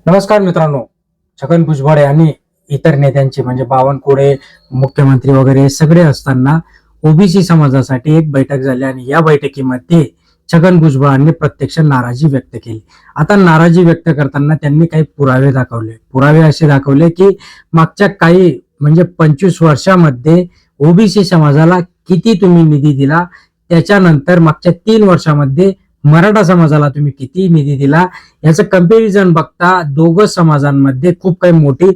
नमस्कार मित्रांनो. छगन भुजबळ आणि इतर नेत्यांचे म्हणजे बावनकुळे मुख्यमंत्री वगैरे सगळे असताना ओबीसी समाजासाठी एक बैठक झाली आणि या बैठकीमध्ये छगन भुजबळांनी प्रत्यक्ष नाराजी व्यक्त केली. आता नाराजी व्यक्त करताना त्यांनी काही पुरावे दाखवले. पुरावे असे दाखवले की मागच्या काही म्हणजे 25 वर्षामध्ये ओबीसी समाजाला किती तुम्ही निधी दिला, त्याच्यानंतर मागच्या 3 वर्षामध्ये मराठा समाजाला तुम्ही किती निधी दिला, याचं कंपॅरिझन बघता दोघं समाजांमध्ये खूप काही मोठी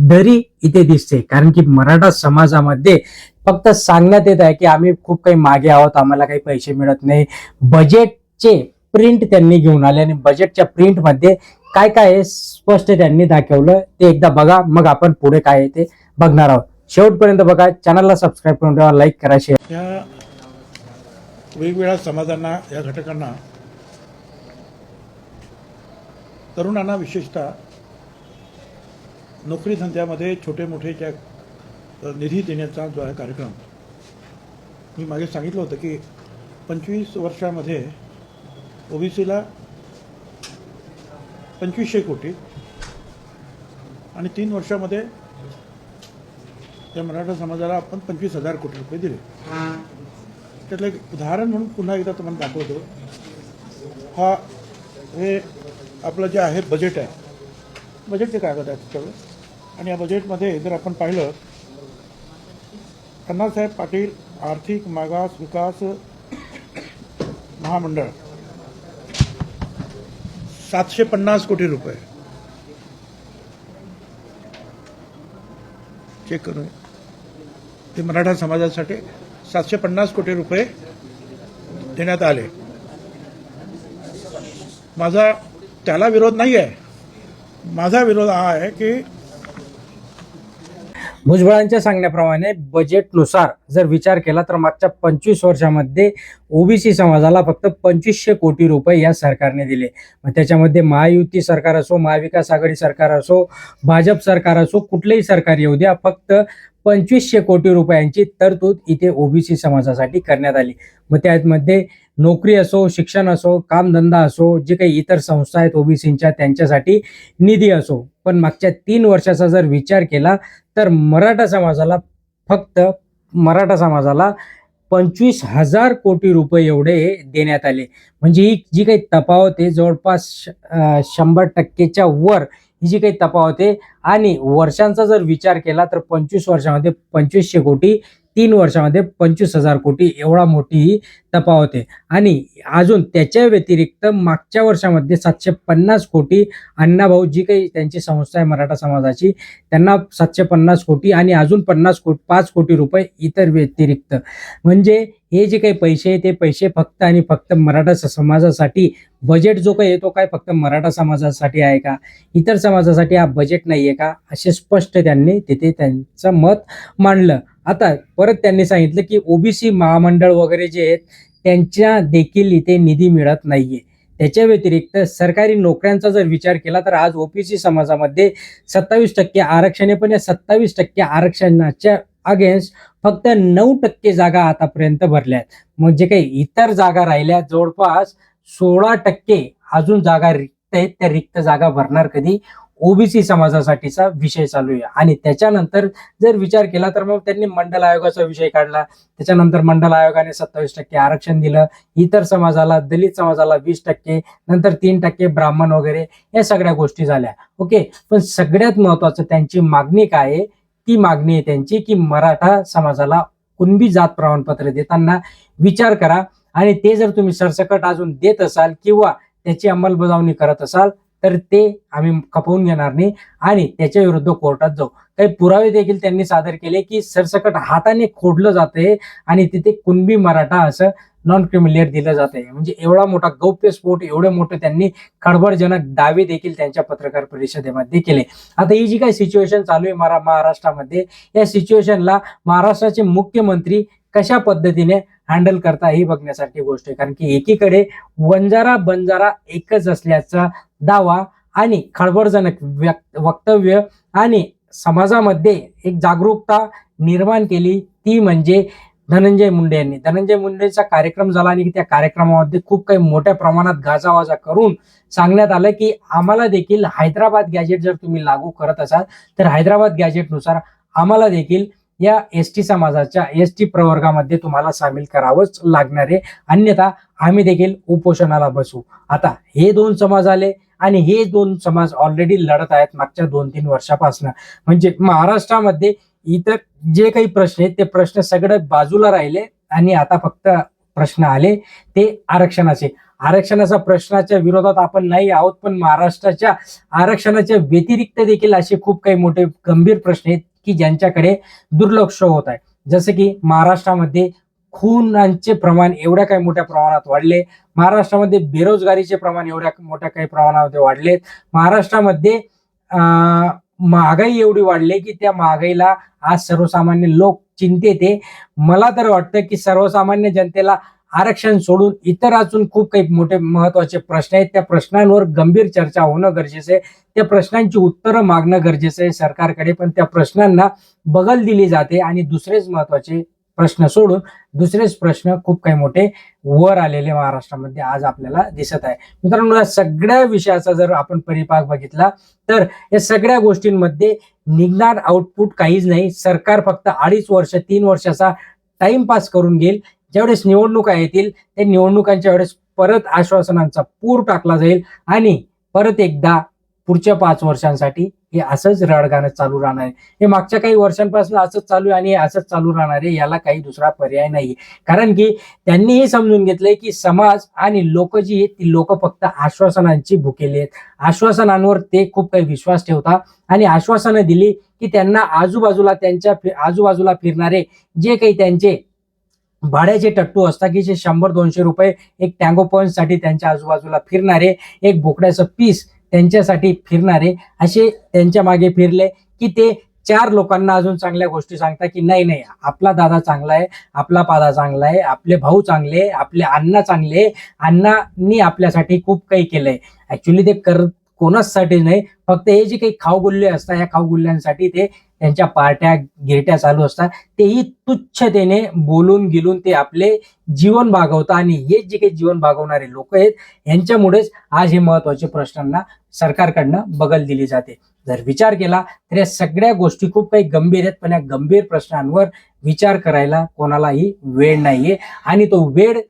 दरी इथे दिसते. कारण की मराठा समाजामध्ये फक्त सांगण्यात येत आहे की आम्ही खूप काही मागे आहोत, आम्हाला काही पैसे मिळत नाही. बजेटचे प्रिंट त्यांनी घेऊन आले आणि बजेटच्या प्रिंट मध्ये काय काय आहे स्पष्ट त्यांनी दाखवलं. ते एकदा बघा, मग आपण पुढे काय आहे ते बघणार आहोत. शेवटपर्यंत बघा, चॅनलला सबस्क्राईब करून ठेवा, लाईक करा, शेअर. या वेगवेगळ्या समाजांना, या घटकांना, तरुणांना विशेषतः नोकरी धंद्यामध्ये छोटे मोठे ज्या निधी देण्याचा जो आहे कार्यक्रम, मी मागे सांगितलं होतं की 25 वर्षामध्ये ओबीसीला 2500 कोटी आणि 3 वर्षामध्ये त्या मराठा समाजाला आपण 25,000 कोटी रुपये दिले. त्यातलं एक उदाहरण म्हणून पुन्हा एकदा तुम्हाला दाखवतो. हे आपलं जे आहे बजेट आहे, बजेटचे कागद आहेत सगळं. आणि या बजेटमध्ये जर आपण पाहिलं, अण्णासाहेब पाटील आर्थिक मागास विकास महामंडळ 750 कोटी रुपये. चेक करून ते मराठा समाजासाठी 750 कोटी रुपये देण्यात आले. माझा त्याला विरोध नाही आहे. माझा विरोध हा आहे की भुजबळांच्या सांगण्याप्रमाणे बजेटनुसार जर विचार केला तर मागच्या 25 वर्षामध्ये ओबीसी समाजाला फक्त 2500 कोटी रुपये या सरकारने दिले. मग त्याच्यामध्ये महायुती सरकार असो, महाविकास आघाडी सरकार असो, भाजप सरकार असो, कुठलेही सरकार येऊ द्या, फक्त 2500 कोटी रुपयांची तरतूद इथे ओबीसी समाजासाठी करण्यात आली. मग त्यामध्ये नोकरी असो, शिक्षण असो, कामधंदा असो, जे काही इतर संस्था आहेत ओबीसींच्या त्यांच्यासाठी निधी असो. पण मागच्या 3 वर्षाचा जर विचार केला तर मराठा समाजाला 25,000 कोटी रुपये एवढे देण्यात आले. म्हणजे ही जी काही तफावत आहे जवळपास 100%च्या वर ही जी काही तफावत आहे. आणि वर्षांचा जर विचार केला तर 25 वर्षामध्ये 2500 कोटी, 3 वर्षामध्ये 25,000 कोटी एवढा मोठी ही तफावत आहे. आणि अजून त्याच्या व्यतिरिक्त मागच्या वर्षामध्ये 750 कोटी अण्णाभाऊ जी काही त्यांची संस्था आहे मराठा समाजाची, त्यांना 750 कोटी आणि अजून 5 कोटी रुपये इतर व्यतिरिक्त. म्हणजे हे जे काही पैसे ते पैसे फक्त आणि फक्त मराठा समाजासाठी. बजेट जो काही येतो काय फक्त मराठा समाजासाठी आहे का, इतर समाजासाठी हा बजेट नाहीये का, असे स्पष्ट त्यांनी तिथे त्यांचं मत मांडलं. आता परत त्यांनी सांगितलं की ओबीसी महामंडळ वगैरे जे आहेत त्यांच्या देखील इथे निधी मिळत नाहीये. त्याच्या व्यतिरिक्त सरकारी नोकऱ्यांचा जर विचार केला तर आज ओबीसी समाजामध्ये 27% आरक्षण आहे. पण या 27% आरक्षणाच्या अगेन्स्ट फक्त 9% जागा आतापर्यंत भरल्या आहेत. मग जे काही इतर जागा राहिल्या जवळपास 16% अजून जागा रिक्त आहेत. त्या रिक्त जागा भरणार कधी, ओबीसी समाजासाठीचा विषय चालू आहे. आणि त्याच्यानंतर जर विचार केला तर मग त्यांनी मंडल आयोगाचा विषय काढला. त्याच्यानंतर मंडल आयोगाने 27% आरक्षण दिलं. इतर समाजाला, दलित समाजाला 20%, नंतर 3% ब्राह्मण वगैरे, या सगळ्या गोष्टी झाल्या. ओके, पण सगळ्यात महत्वाचं त्यांची मागणी काय आहे? ती मागणी आहे त्यांची की मराठा समाजाला कुणबी जात प्रमाणपत्र देताना विचार करा. आणि ते जर तुम्ही सरसकट अजून देत असाल किंवा त्याची अंमलबजावणी करत असाल तर ते आम्ही खपवून घेणार नाही आणि त्याच्या विरुद्ध कोर्टात जाऊ. काही पुरावे देखील त्यांनी सादर केले की सरसकट हाताने खोडलं जाते आणि तिथे कुणबी मराठा असं नॉन क्रिमिलियर दिलं जाते. म्हणजे एवढा मोठा गौप्यस्फोट, एवढे मोठे त्यांनी खळबळजनक दावे देखील त्यांच्या पत्रकार परिषदेमध्ये केले. आता ही जी काही सिच्युएशन चालू आहे महाराष्ट्रामध्ये, या सिच्युएशनला महाराष्ट्राचे मुख्यमंत्री कशा पद्धतीने हँडल करता ही बघण्यासाठी गोष्ट आहे. कारण की एकीकडे वंजारा बंजारा एकच असल्याचा दावा आणि खळबळजनक वक्तव्य आणि समाजामध्ये एक जागरूकता निर्माण केली, ती म्हणजे धनंजय मुंडे यांनी. धनंजय मुंडेचा कार्यक्रम झाला आणि त्या कार्यक्रमामध्ये खूप काही मोठ्या प्रमाणात गाजावाजा करून सांगण्यात आलं की आम्हाला देखील हैदराबाद गॅजेट जर तुम्ही लागू करत असाल तर हैदराबाद गॅजेटनुसार आम्हाला देखील या एसटी समाजाच्या एसटी प्रवर्गामध्ये तुम्हाला सामील करावंच लागणार आहे, अन्यथा आम्ही देखील उपोषणाला बसू. आता हे दोन समाज आले आणि हे दोन समाज ऑलरेडी लढत आहेत मागच्या 2-3 वर्षापासून. म्हणजे महाराष्ट्रामध्ये इतर जे काही प्रश्न आहेत ते प्रश्न सगळे बाजूला राहिले आणि आता फक्त प्रश्न आले ते आरक्षणाचे. आरक्षणाचा प्रश्नाच्या विरोधात आपण नाही आहोत, पण महाराष्ट्राच्या आरक्षणाच्या व्यतिरिक्त देखील असे खूप काही मोठे गंभीर प्रश्न आहेत की ज्यांच्याकडे दुर्लक्ष होत आहे. जसं की महाराष्ट्रामध्ये खुनांचे प्रमाण एवढ्या काही मोठ्या प्रमाणात वाढले, महाराष्ट्रामध्ये बेरोजगारीचे प्रमाण एवढ्या मोठ्या काही प्रमाणामध्ये वाढले, महाराष्ट्रामध्ये महागाई एवढी वाढली की त्या महागाईला आज सर्वसामान्य लोक चिंतेत आहे. मला तर वाटतं की सर्वसामान्य जनतेला आरक्षण सोडून इतर अजून खूप काही मोठे महत्वाचे प्रश्न आहेत, त्या प्रश्नांवर गंभीर चर्चा होणं गरजेचं आहे, त्या प्रश्नांची उत्तरं मागणं गरजेचं आहे सरकारकडे. पण त्या प्रश्नांना बगल दिली जाते आणि दुसरेच महत्वाचे प्रश्न सोडून दुसरेच प्रश्न खूप काही मोठे वर आलेले महाराष्ट्रामध्ये आज आपल्याला दिसत आहे. मित्रांनो, या सगळ्या विषयाचा जर आपण परिपाक बघितला तर या सगळ्या गोष्टींमध्ये निघणार आउटपुट काहीच नाही. सरकार फक्त 2.5 वर्ष 3 वर्षाचा टाइमपास करून घेईल. ज्यावेळेस निवडणुका येतील त्या निवडणुकांच्या वेळेस परत आश्वासनांचा पूर टाकला जाईल आणि परत एकदा पुढच्या 5 वर्षांसाठी हे असंच रडगाणं चालू राहणार आहे. हे मागच्या काही वर्षांपासून असंच चालू आहे आणि असंच चालू राहणार आहे, याला काही दुसरा पर्याय नाही. कारण की त्यांनी हे समजून घेतलंय की समाज आणि लोक जी आहेत ती लोक फक्त आश्वासनांची भुकेली आहेत. आश्वासनांवर ते खूप काही विश्वास ठेवतात आणि आश्वासनं दिली की त्यांना त्यांच्या आजूबाजूला फिरणारे जे काही त्यांचे भाड्याचे टट्टू असतात की जे 100-200 रुपये एक टँगो पॉइंट साठी त्यांच्या आजूबाजूला फिरणारे, एक बोकड्याचं पीस त्यांच्यासाठी फिरणारे, असे त्यांच्या मागे फिरले की ते 4 लोकांना अजून चांगल्या गोष्टी सांगतात की नाही नाही, आपला दादा चांगला आहे, आपला पादा चांगला आहे, आपले भाऊ चांगले, आपले अण्णा चांगले, अण्णांनी आपल्यासाठी खूप काही केलंय. ऍक्च्युली ते कोणासाठी नाही, फक्त हे जे काही खाऊगुल्ले असतात या खाऊगुल्ल्यांसाठी ते त्यांच्या पार्ट्या गिरट्या चालू असतात. तेही तुच्छतेने बोलून गिलून ते आपले जीवन भागवतात आणि हे जे काही जीवन भागवणारे लोक आहेत यांच्यामुळेच आज हे महत्वाचे प्रश्नांना सरकारकडनं बगल दिली जाते. जर विचार केला तर या सगळ्या गोष्टी खूप काही गंभीर आहेत, पण या गंभीर प्रश्नांवर विचार करायला कोणालाही वेळ नाहीये आणि तो वेळ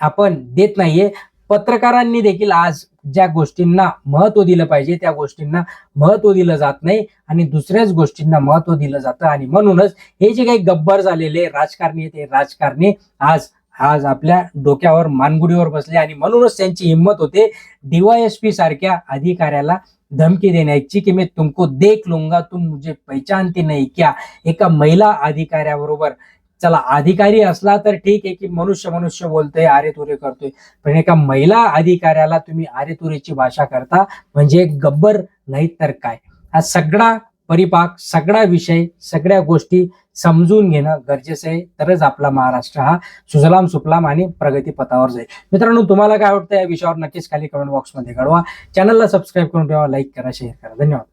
आपण देत नाहीये. पत्रकारांनी देखील आज ज्या गोष्टींना महत्व दिलं पाहिजे त्या गोष्टींना महत्व दिलं जात नाही आणि दुसऱ्याच गोष्टींना महत्व दिलं जातं. आणि म्हणूनच हे जे काही गब्बर झालेले राजकारणी आहेत, ते राजकारणी आज आपल्या डोक्यावर मानगुडीवर बसले आणि म्हणूनच त्यांची हिंमत होते DYSP सारख्या अधिकाऱ्याला धमकी देण्याची की मी तुमको देख लूंगा, तुम मुझे पहचानते नहीं क्या. एका महिला अधिकाऱ्याबरोबर, चला अधिकारी असला तर ठीक आहे की मनुष्य बोलतोय, आरे तुरे करतोय, पण एका महिला अधिकाऱ्याला तुम्ही आरे तुरेची भाषा करता म्हणजे गब्बर नाही तर काय. हा सगळा परिपाक, सगळा विषय, सगळ्या गोष्टी समजून घेणं गरजेचं आहे, तरच आपला महाराष्ट्र हा सुजलाम सुफलाम आणि प्रगती पथावर जाईल. मित्रांनो, तुम्हाला काय वाटतं या विषयावर नक्कीच खाली कमेंट बॉक्समध्ये कळवा. चॅनलला सबस्क्राईब करून ठेवा, लाईक करा, शेअर करा. धन्यवाद.